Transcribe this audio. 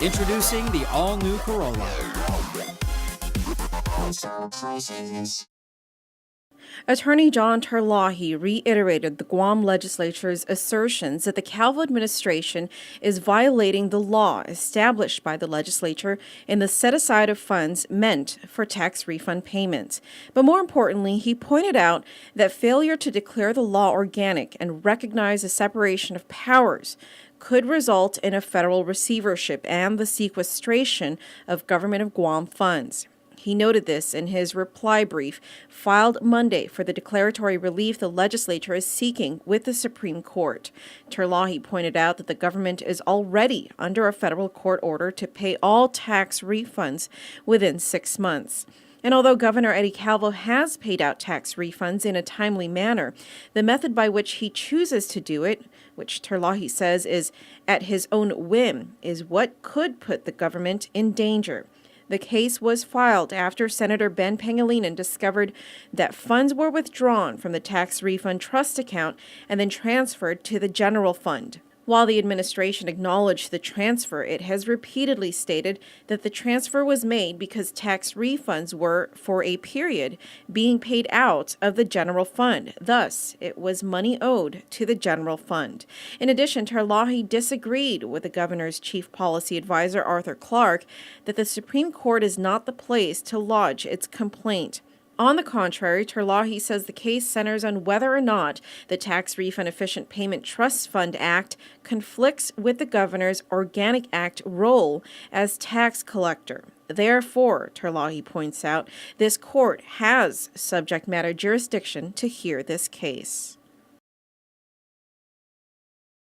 Introducing the all-new Corolla. Attorney John Terlahi reiterated the Guam legislature's assertions that the Calvo administration is violating the law established by the legislature in the set-aside of funds meant for tax refund payments. But more importantly, he pointed out that failure to declare the law organic and recognize the separation of powers could result in a federal receivership and the sequestration of Government of Guam funds. He noted this in his reply brief filed Monday for the declaratory relief the legislature is seeking with the Supreme Court. Terlahi pointed out that the government is already under a federal court order to pay all tax refunds within 6 months. And although Governor Eddie Calvo has paid out tax refunds in a timely manner, the method by which he chooses to do it, which Terlahi says is at his own whim, is what could put the government in danger. The case was filed after Senator Ben Pangilinan discovered that funds were withdrawn from the tax refund trust account and then transferred to the general fund. While the administration acknowledged the transfer, it has repeatedly stated that the transfer was made because tax refunds were, for a period, being paid out of the general fund. Thus, it was money owed to the general fund. In addition, Terlahi disagreed with the governor's chief policy advisor, Arthur Clark, that the Supreme Court is not the place to lodge its complaint. On the contrary, Terlahi says the case centers on whether or not the Tax Refund Efficient Payment Trust Fund Act conflicts with the governor's Organic Act role as tax collector. Therefore, Terlahi points out, this court has subject matter jurisdiction to hear this case.